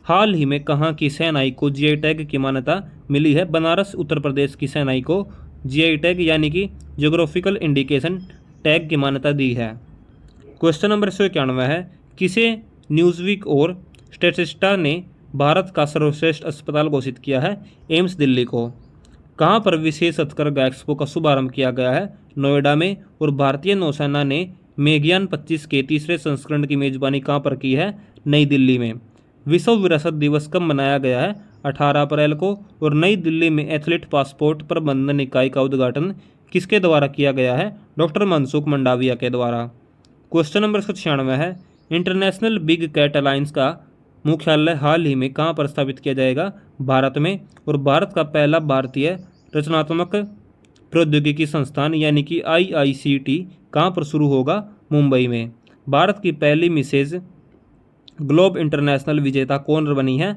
हाल ही में कहाँ की सेनाई को GI टैग की मान्यता मिली है? बनारस उत्तर प्रदेश की सेनाई को GI टैग यानी कि जियोग्राफिकल इंडिकेशन टैग की मान्यता दी है। क्वेश्चन नंबर 191 है, किसे न्यूज़वीक और स्टैटिस्टा ने भारत का सर्वश्रेष्ठ अस्पताल घोषित किया है? एम्स दिल्ली को। कहाँ पर विशेष हथकरघा एक्सपो का शुभारंभ किया गया है? नोएडा में। और भारतीय नौसेना ने मेघयान 25 के तीसरे संस्करण की मेजबानी कहाँ पर की है? नई दिल्ली में। विश्व विरासत दिवस कब मनाया गया है? 18 अप्रैल को। और नई दिल्ली में एथलीट पासपोर्ट प्रबंधन इकाई का उद्घाटन किसके द्वारा किया गया है? डॉक्टर मनसुख मंडाविया के द्वारा। क्वेश्चन नंबर 196 है, इंटरनेशनल बिग कैट अलायंस का मुख्यालय हाल ही में कहाँ पर स्थापित किया जाएगा? भारत में। और भारत का पहला भारतीय रचनात्मक प्रौद्योगिकी संस्थान यानी कि IICT कहाँ पर शुरू होगा? मुंबई में। भारत की पहली मिसेज ग्लोब इंटरनेशनल विजेता कौन बनी है?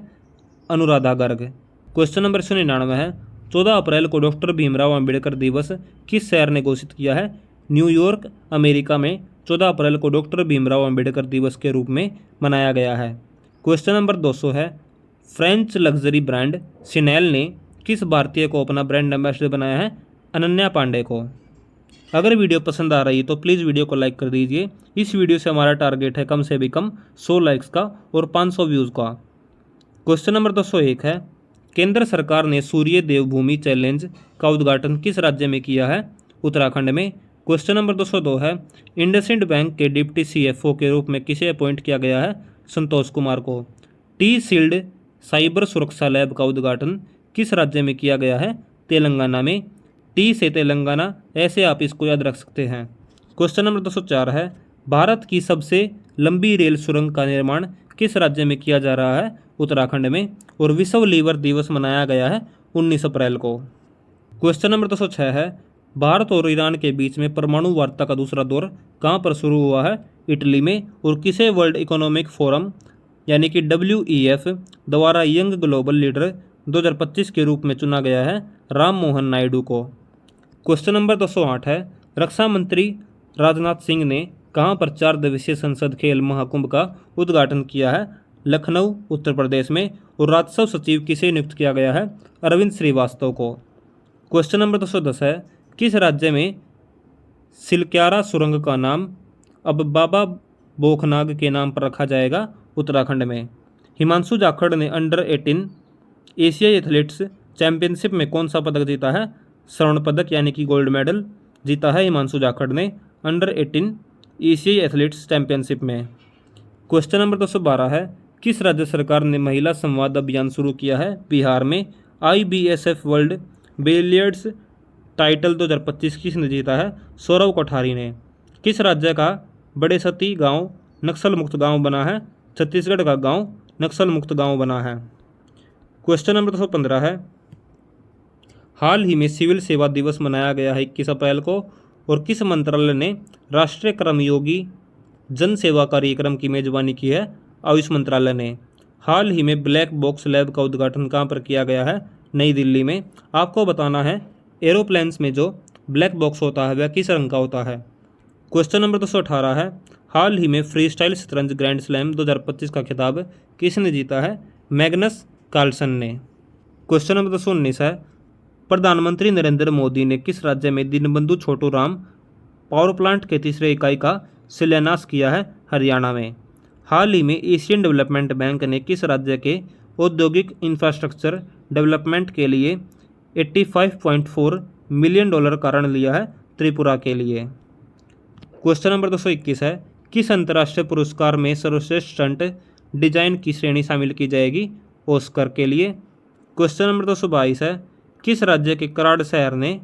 अनुराधा गर्ग। क्वेश्चन नंबर 199 है, 14 अप्रैल को डॉक्टर भीमराव अंबेडकर दिवस किस शहर ने घोषित किया है? न्यूयॉर्क अमेरिका में 14 अप्रैल को डॉक्टर भीमराव अंबेडकर दिवस के रूप में मनाया गया है। क्वेश्चन नंबर 200 है, फ्रेंच लग्जरी ब्रांड सिनेल ने किस भारतीय को अपना ब्रांड एम्बेसडर बनाया है? अनन्या पांडे को। अगर वीडियो पसंद आ रही है तो प्लीज़ वीडियो को लाइक कर दीजिए। इस वीडियो से हमारा टारगेट है कम से भी कम 100 लाइक्स का और 500 व्यूज़ का। क्वेश्चन नंबर 201 है, केंद्र सरकार ने सूर्य देवभूमि चैलेंज का उद्घाटन किस राज्य में किया है? उत्तराखंड में। क्वेश्चन नंबर 202 है, इंडसइंड बैंक के डिप्टी CFO के रूप में किसे अपॉइंट किया गया है? संतोष कुमार को। टी सील्ड साइबर सुरक्षा लैब का उद्घाटन किस राज्य में किया गया है? तेलंगाना में। टी से तेलंगाना, ऐसे आप इसको याद रख सकते हैं। क्वेश्चन नंबर 204 है, भारत की सबसे लंबी रेल सुरंग का निर्माण किस राज्य में किया जा रहा है? उत्तराखंड में। और विश्व लीवर दिवस मनाया गया है 19 अप्रैल को। क्वेश्चन नंबर 206 है, भारत और ईरान के बीच में परमाणु वार्ता का दूसरा दौर कहाँ पर शुरू हुआ है? इटली में। और किसे वर्ल्ड इकोनॉमिक फोरम यानी कि WEF द्वारा यंग ग्लोबल लीडर 2025 के रूप में चुना गया है? राम मोहन नायडू को। क्वेश्चन नंबर 208 है, रक्षा मंत्री राजनाथ सिंह ने कहाँ पर 4 दिवसीय संसद खेल महाकुंभ का उद्घाटन किया है? लखनऊ, उत्तर प्रदेश में। और राजस्व सचिव किसे नियुक्त किया गया है? अरविंद श्रीवास्तव को। क्वेश्चन नंबर 210 है, किस राज्य में सिलक्यारा सुरंग का नाम अब बाबा बोखनाग के नाम पर रखा जाएगा? उत्तराखंड में। हिमांशु जाखड़ ने अंडर 18 एशियाई एथलीट्स चैंपियनशिप में कौन सा पदक जीता है? स्वर्ण पदक यानी कि गोल्ड मेडल जीता है हिमांशु जाखड़ ने अंडर 18 एशियाई एथलीट्स चैंपियनशिप में। क्वेश्चन नंबर 212 है, किस राज्य सरकार ने महिला संवाद अभियान शुरू किया है? बिहार में। IBSF वर्ल्ड बिलियर्ड्स टाइटल 2025 किसने जीता है? सौरव कोठारी ने। किस राज्य का बड़े सती गांव नक्सल मुक्त गांव बना है? छत्तीसगढ़ का गांव नक्सल मुक्त गांव बना है। क्वेश्चन नंबर 215 है, हाल ही में सिविल सेवा दिवस मनाया गया है 21 अप्रैल को। और किस मंत्रालय ने राष्ट्रीय कर्मयोगी जन सेवा कार्यक्रम की मेजबानी की है? आयुष मंत्रालय ने। हाल ही में ब्लैक बॉक्स लैब का उद्घाटन कहाँ पर किया गया है? नई दिल्ली में। आपको बताना है एरोप्लेन्स में जो ब्लैक बॉक्स होता है वह किस रंग का होता है? क्वेश्चन नंबर 218 है, हाल ही में फ्री स्टाइल शतरंज ग्रैंड स्लैम 2025 का खिताब किसने जीता है? मैग्नस कार्लसन ने। क्वेश्चन नंबर 219 है, प्रधानमंत्री नरेंद्र मोदी ने किस राज्य में दीनबंधु छोटू राम पावर प्लांट के तीसरे इकाई का शिलान्यास किया है? हरियाणा में। हाल ही में एशियन डेवलपमेंट बैंक ने किस राज्य के औद्योगिक इंफ्रास्ट्रक्चर डेवलपमेंट के लिए $85.4 मिलियन का ऋण लिया है? त्रिपुरा के लिए। क्वेश्चन नंबर 221 है, किस अंतर्राष्ट्रीय पुरस्कार में सर्वश्रेष्ठ स्टंट डिजाइन की श्रेणी शामिल की जाएगी? ऑस्कर के लिए। क्वेश्चन नंबर 222 है, किस राज्य के कराड़ शहर ने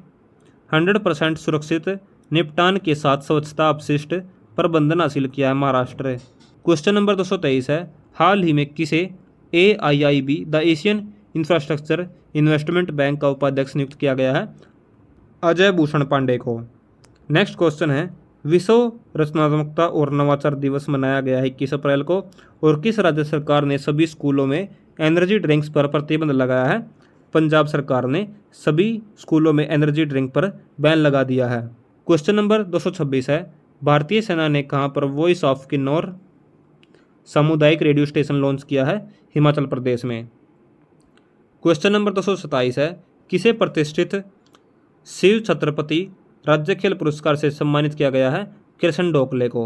100% सुरक्षित निपटान के साथ स्वच्छता अपशिष्ट प्रबंधन हासिल किया है? महाराष्ट्र। क्वेश्चन नंबर 223 है, हाल ही में किसे AIIB the Asian infrastructure investment bank का उपाध्यक्ष नियुक्त किया गया है? अजय भूषण पांडे को। नेक्स्ट क्वेश्चन है, विश्व रचनात्मकता और नवाचार दिवस मनाया गया है 21 अप्रैल को। और किस राज्य सरकार ने सभी स्कूलों में एनर्जी ड्रिंक्स पर प्रतिबंध लगाया है? पंजाब सरकार ने सभी स्कूलों में एनर्जी ड्रिंक पर बैन लगा दिया है। क्वेश्चन नंबर 226 है, भारतीय सेना ने कहाँ पर वॉइस ऑफ किन्नौर सामुदायिक रेडियो स्टेशन लॉन्च किया है? हिमाचल प्रदेश में। क्वेश्चन नंबर 227 है, किसे प्रतिष्ठित शिव छत्रपति राज्य खेल पुरस्कार से सम्मानित किया गया है? कृष्ण डोकले को।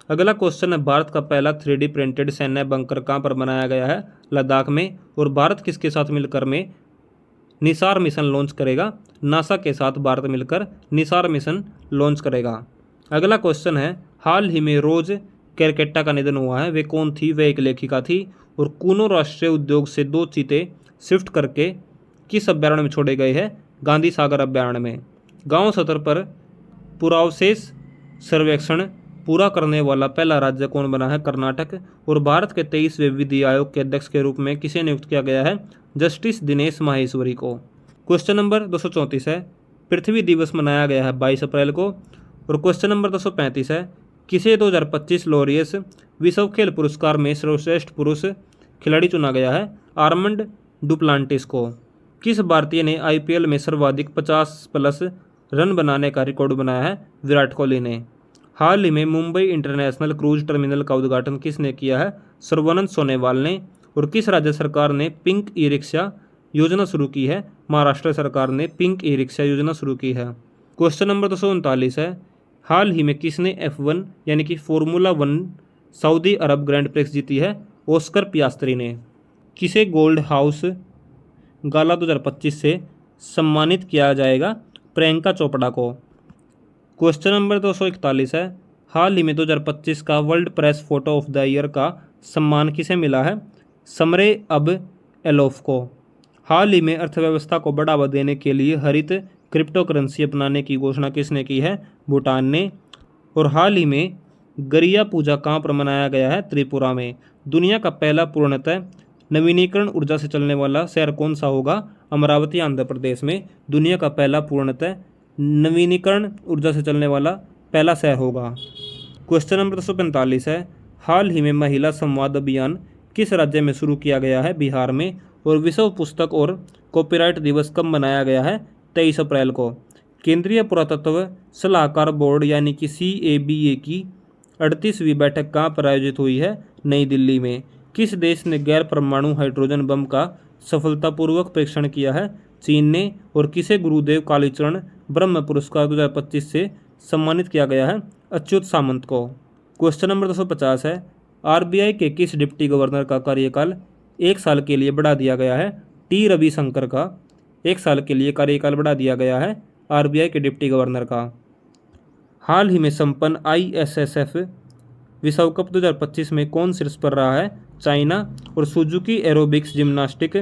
अगला क्वेश्चन है, भारत का पहला 3D प्रिंटेड सैन्य बंकर कहाँ पर बनाया गया है? लद्दाख में। और भारत किसके साथ मिलकर में निसार मिशन लॉन्च करेगा? नासा के साथ भारत मिलकर निसार मिशन लॉन्च करेगा। अगला क्वेश्चन है, हाल ही में रोज कैरकेट्टा का निधन हुआ है, वे कौन थी? वे एक लेखिका थी। और कूनो राष्ट्रीय उद्योग से 2 चीते शिफ्ट करके किस अभ्यारण्य में छोड़े गए हैं? गांधी सागर अभ्यारण्य में। गांव स्तर पर पुरावशेष सर्वेक्षण पूरा करने वाला पहला राज्य कौन बना है? कर्नाटक। और भारत के 23वें विधि आयोग के अध्यक्ष के रूप में किसे नियुक्त किया गया है? जस्टिस दिनेश माहेश्वरी को। क्वेश्चन नंबर 234 है, पृथ्वी दिवस मनाया गया है 22 अप्रैल को। और क्वेश्चन नंबर 235 है, किसे 2025 लॉरियस विश्व खेल पुरस्कार में सर्वश्रेष्ठ पुरुष खिलाड़ी चुना गया है? आर्मंड डुप्लांटिस को। किस भारतीय ने IPL में सर्वाधिक 50+ रन बनाने का रिकॉर्ड बनाया है? विराट कोहली ने। हाल ही में मुंबई इंटरनेशनल क्रूज टर्मिनल का उद्घाटन किसने किया है? सर्बानंद सोनोवाल ने। और किस राज्य सरकार ने पिंक ई रिक्शा योजना शुरू की है? महाराष्ट्र सरकार ने पिंक ई रिक्शा योजना शुरू की है। क्वेश्चन नंबर 239 है, हाल ही में किसने F1 यानी कि फॉर्मूला 1 सऊदी अरब ग्रैंड प्रिक्स जीती है? ऑस्कर पियास्त्री ने। किसे गोल्ड हाउस गाला 2025 से सम्मानित किया जाएगा? प्रियंका चोपड़ा को। क्वेश्चन नंबर 241 है, हाल ही में 2025 का world press photo of the year का सम्मान किसे मिला है? समरे अब एलोफ को। हाल ही में अर्थव्यवस्था को बढ़ावा देने के लिए हरित क्रिप्टो करेंसी अपनाने की घोषणा किसने की है? भूटान ने। और हाल ही में गरिया पूजा कहाँ पर मनाया गया है? त्रिपुरा में। दुनिया का पहला पूर्णतः नवीनीकरण ऊर्जा से चलने वाला शहर कौन सा होगा? अमरावती आंध्र प्रदेश में दुनिया का पहला पूर्णतः नवीनीकरण ऊर्जा से चलने वाला पहला शहर होगा। क्वेश्चन नंबर 245 है, हाल ही में महिला संवाद अभियान किस राज्य में शुरू किया गया है? बिहार में। और विश्व पुस्तक और कॉपीराइट दिवस कब मनाया गया है? 23 अप्रैल को। केंद्रीय पुरातत्व सलाहकार बोर्ड यानी कि CABA की 38वीं बैठक कहाँ पर आयोजित हुई है? नई दिल्ली में। किस देश ने गैर परमाणु हाइड्रोजन बम का सफलतापूर्वक परीक्षण किया है? चीन ने। और किसे गुरुदेव कालीचरण ब्रह्म पुरस्कार 2025 से सम्मानित किया गया है? अच्युत सामंत को। क्वेश्चन नंबर 250 है, RBI के किस डिप्टी गवर्नर का कार्यकाल 1 साल के लिए बढ़ा दिया गया है? T रविशंकर का 1 साल के लिए कार्यकाल बढ़ा दिया गया है RBI के डिप्टी गवर्नर का। हाल ही में संपन्न ISSF विश्व कप 2025 में कौन शीर्ष पर रहा है? चाइना। और सुजुकी एरोबिक्स जिम्नास्टिक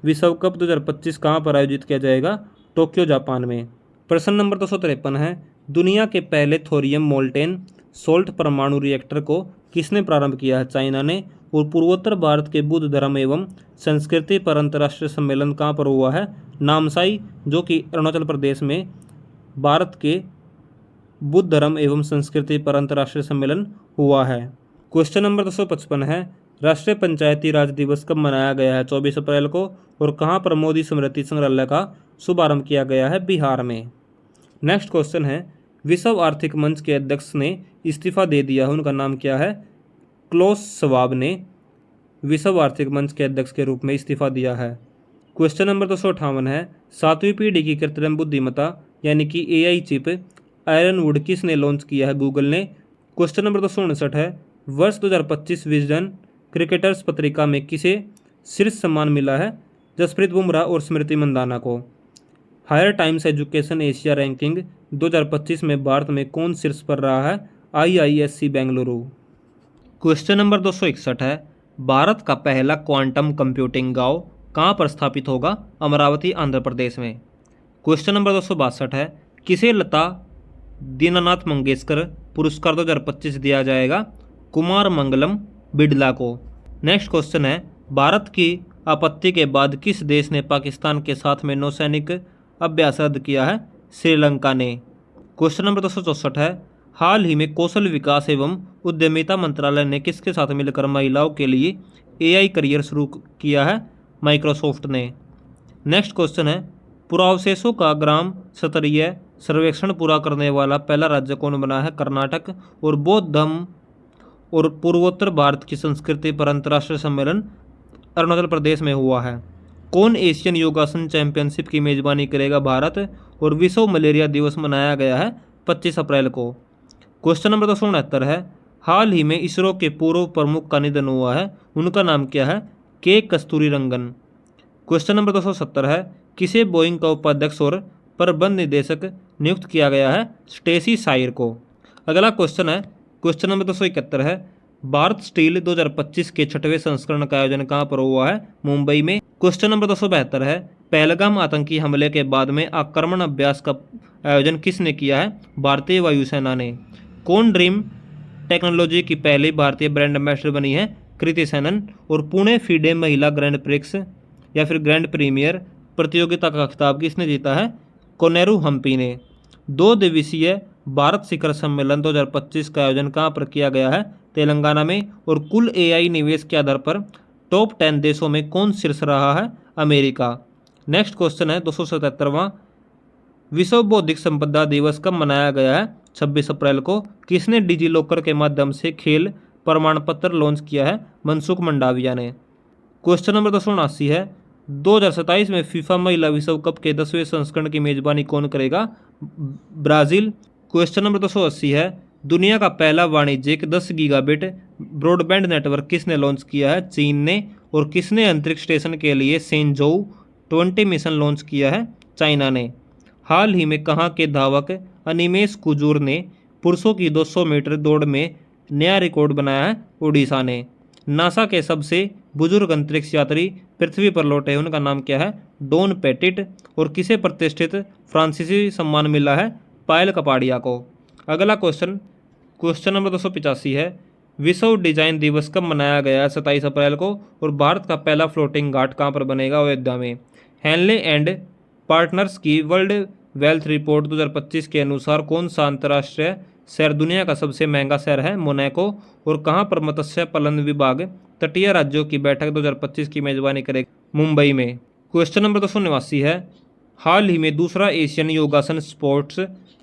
विश्व कप 2025 कहाँ पर आयोजित किया जाएगा? टोक्यो जापान में। प्रश्न नंबर 253 है, दुनिया के पहले थोरियम मोल्टेन सोल्ट परमाणु रिएक्टर को किसने प्रारंभ किया है? चाइना ने। और पूर्वोत्तर भारत के बुद्ध धर्म एवं संस्कृति पर अंतर्राष्ट्रीय सम्मेलन कहाँ पर हुआ है? नामसाई, जो कि अरुणाचल प्रदेश में भारत के बुद्ध धर्म एवं संस्कृति पर अंतर्राष्ट्रीय सम्मेलन हुआ है। क्वेश्चन नंबर 255 है, राष्ट्रीय पंचायती राज दिवस कब मनाया गया है? 24 अप्रैल को। और कहाँ पर मोदी स्मृति संग्रहालय का शुभारंभ किया गया है? बिहार में। नेक्स्ट क्वेश्चन है, विश्व आर्थिक मंच के अध्यक्ष ने इस्तीफा दे दिया है, उनका नाम क्या है? क्लोस शवाब ने विश्व आर्थिक मंच के अध्यक्ष के रूप में इस्तीफा दिया है। क्वेश्चन नंबर 258 है, 7वीं पीढ़ी की कृत्रिम बुद्धिमत्ता यानी कि AI चिप आयरनवुड किसने लॉन्च किया है? गूगल ने। क्वेश्चन नंबर 259 है, वर्ष 2025 विजन क्रिकेटर्स पत्रिका में किसे शीर्ष सम्मान मिला है? जसप्रीत बुमराह और स्मृति मंदाना को। Higher Times Education Asia ranking 2025 में भारत में कौन शीर्ष पर रहा है? IISc बेंगलुरु। क्वेश्चन नंबर 261 है, भारत का पहला क्वांटम कंप्यूटिंग गांव कहाँ पर स्थापित होगा? अमरावती आंध्र प्रदेश में। क्वेश्चन नंबर 262 है, किसे लता दीनानाथ मंगेशकर पुरस्कार 2025 दिया जाएगा? कुमार मंगलम बिड़ला को। नेक्स्ट क्वेश्चन है, भारत की आपत्ति के बाद किस देश ने पाकिस्तान के साथ में नौसैनिक अभ्यास रद्द किया है? श्रीलंका ने। क्वेश्चन नंबर 264 है, हाल ही में कौशल विकास एवं उद्यमिता मंत्रालय ने किसके साथ मिलकर महिलाओं के लिए AI करियर शुरू किया है? माइक्रोसॉफ्ट ने। नेक्स्ट क्वेश्चन है, पुरावशेषों का ग्राम स्तरीय सर्वेक्षण पूरा करने वाला पहला राज्य कौन बना है? कर्नाटक। और बौद्ध धर्म और पूर्वोत्तर भारत की संस्कृति पर अंतर्राष्ट्रीय सम्मेलन अरुणाचल प्रदेश में हुआ है। कौन एशियन योगासन चैंपियनशिप की मेजबानी करेगा? भारत। और विश्व मलेरिया दिवस मनाया गया है 25 अप्रैल को। क्वेश्चन नंबर 269 है, हाल ही में इसरो के पूर्व प्रमुख का निधन हुआ है, उनका नाम क्या है? K कस्तूरीरंगन। क्वेश्चन नंबर 270 है, किसे बोइंग का उपाध्यक्ष और प्रबंध निदेशक नियुक्त किया गया है? स्टेसी साइर को। अगला क्वेश्चन है, क्वेश्चन नंबर 271 है, भारत स्टील 2025 के 6वें संस्करण का आयोजन कहाँ पर हुआ है? मुंबई में। क्वेश्चन नंबर 272 है, पहलगाम आतंकी हमले के बाद में आक्रमण अभ्यास का आयोजन किसने किया है? भारतीय वायुसेना ने। कौन ड्रीम टेक्नोलॉजी की पहली भारतीय ब्रांड एम्बेसडर बनी है? कृति सेनन। और पुणे फीडे महिला ग्रैंड प्रिक्स या फिर ग्रैंड प्रीमियर प्रतियोगिता का खिताब किसने जीता है? कोनेरू हम्पी ने। 2 दिवसीय भारत शिखर सम्मेलन 2025 का आयोजन कहाँ पर किया गया है? तेलंगाना में। और कुल AI निवेश के आधार पर टॉप 10 देशों में कौन शीर्ष रहा है? अमेरिका। नेक्स्ट क्वेश्चन है 277वां, विश्व बौद्धिक संपदा दिवस कब मनाया गया है? 26 अप्रैल को। किसने डिजी लॉकर के माध्यम से खेल प्रमाण पत्र लॉन्च किया है? मनसुख मंडाविया ने। क्वेश्चन नंबर 279 है, 2027 में फीफा महिला विश्व कप के 10वें संस्करण की मेजबानी कौन करेगा? ब्राजील। क्वेश्चन नंबर 280 है, दुनिया का पहला वाणिज्यिक 10 गीगाबिट ब्रॉडबैंड नेटवर्क किसने लॉन्च किया है? चीन ने। और किसने अंतरिक्ष स्टेशन के लिए सेंजोउ 20 मिशन लॉन्च किया है? चाइना ने। हाल ही में कहाँ के धावक अनिमेश कुजूर ने पुरुषों की 200 मीटर दौड़ में नया रिकॉर्ड बनाया है? उड़ीसा ने। नासा के सबसे बुजुर्ग अंतरिक्ष यात्री पृथ्वी पर लौटे, उनका नाम क्या है? Don Pettit. और किसे प्रतिष्ठित फ्रांसीसी सम्मान मिला है? पायल कपाड़िया को। अगला क्वेश्चन नंबर 285 है, विश्व डिजाइन दिवस कब मनाया गया है? 27 अप्रैल को। और भारत का पहला फ्लोटिंग घाट कहाँ पर बनेगा? अयोध्या में। हैनले एंड पार्टनर्स की वर्ल्ड वेल्थ रिपोर्ट 2025 के अनुसार कौन सा अंतर्राष्ट्रीय शहर दुनिया का सबसे महंगा शहर है? मोनाको। और कहाँ पर मत्स्य पालन विभाग तटीय राज्यों की बैठक 2025 की मेजबानी करेगा? मुंबई में। क्वेश्चन नंबर 289 है, हाल ही में दूसरा एशियन योगासन स्पोर्ट्स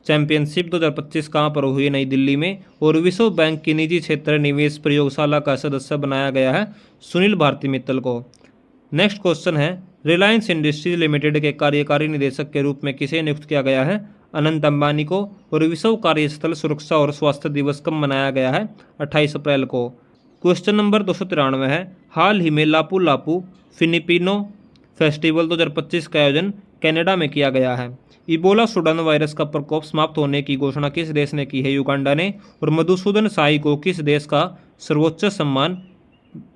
चैंपियनशिप 2025 कहाँ पर हुई? नई दिल्ली में। और विश्व बैंक की निजी क्षेत्र निवेश प्रयोगशाला का सदस्य बनाया गया है? सुनील भारती मित्तल को। नेक्स्ट क्वेश्चन है, रिलायंस इंडस्ट्रीज लिमिटेड के कार्यकारी निदेशक के रूप में किसे नियुक्त किया गया है? अनंत अंबानी को। और विश्व कार्यस्थल सुरक्षा और स्वास्थ्य दिवस कब मनाया गया है? 28 अप्रैल को। क्वेश्चन नंबर 293 है, हाल ही में लापू लापू फिलिपिनो फेस्टिवल 2025 का आयोजन कनाडा में किया गया है। इबोला सुडान वायरस का प्रकोप समाप्त होने की घोषणा किस देश ने की है? युगांडा ने। और मधुसूदन साई को किस देश का सर्वोच्च सम्मान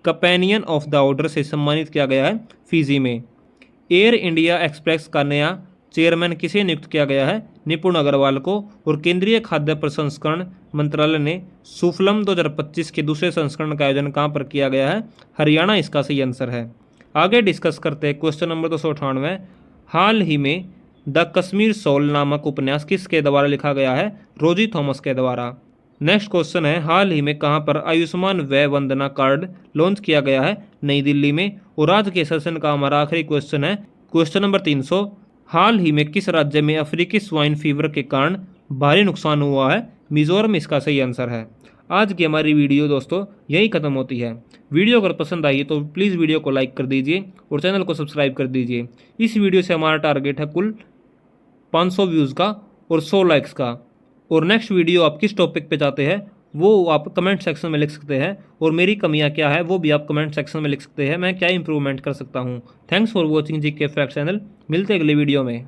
कंपेनियन ऑफ द ऑर्डर से सम्मानित किया गया है? फिजी में। एयर इंडिया एक्सप्रेस का नया चेयरमैन किसे नियुक्त किया गया है? निपुण अग्रवाल को। और केंद्रीय खाद्य प्रसंस्करण मंत्रालय ने सुफलम 2025 के दूसरे संस्करण का आयोजन कहाँ पर किया गया है? हरियाणा इसका सही आंसर है। आगे डिस्कस करते हैं क्वेश्चन नंबर 298, हाल ही में द कश्मीर सोल नामक उपन्यास किसके द्वारा लिखा गया है? रोजी थॉमस के द्वारा। नेक्स्ट क्वेश्चन है, हाल ही में कहाँ पर आयुष्मान वय वंदना कार्ड लॉन्च किया गया है? नई दिल्ली में। और आज के सेशन का हमारा आखिरी क्वेश्चन है, क्वेश्चन नंबर 300, हाल ही में किस राज्य में अफ्रीकी स्वाइन फीवर के कारण भारी नुकसान हुआ है? मिजोरम इसका सही आंसर है। आज की हमारी वीडियो दोस्तों यही खत्म होती है। वीडियो अगर पसंद आई तो प्लीज़ वीडियो को लाइक कर दीजिए और चैनल को सब्सक्राइब कर दीजिए। इस वीडियो से हमारा टारगेट है कुल 500 व्यूज़ का और 100 लाइक्स का। और नेक्स्ट वीडियो आप किस टॉपिक पे चाहते हैं वो आप कमेंट सेक्शन में लिख सकते हैं। और मेरी कमियां क्या है वो भी आप कमेंट सेक्शन में लिख सकते हैं, मैं क्या इंप्रूवमेंट कर सकता हूं। Thanks for watching GK fact channel. मिलते हैं अगले वीडियो में।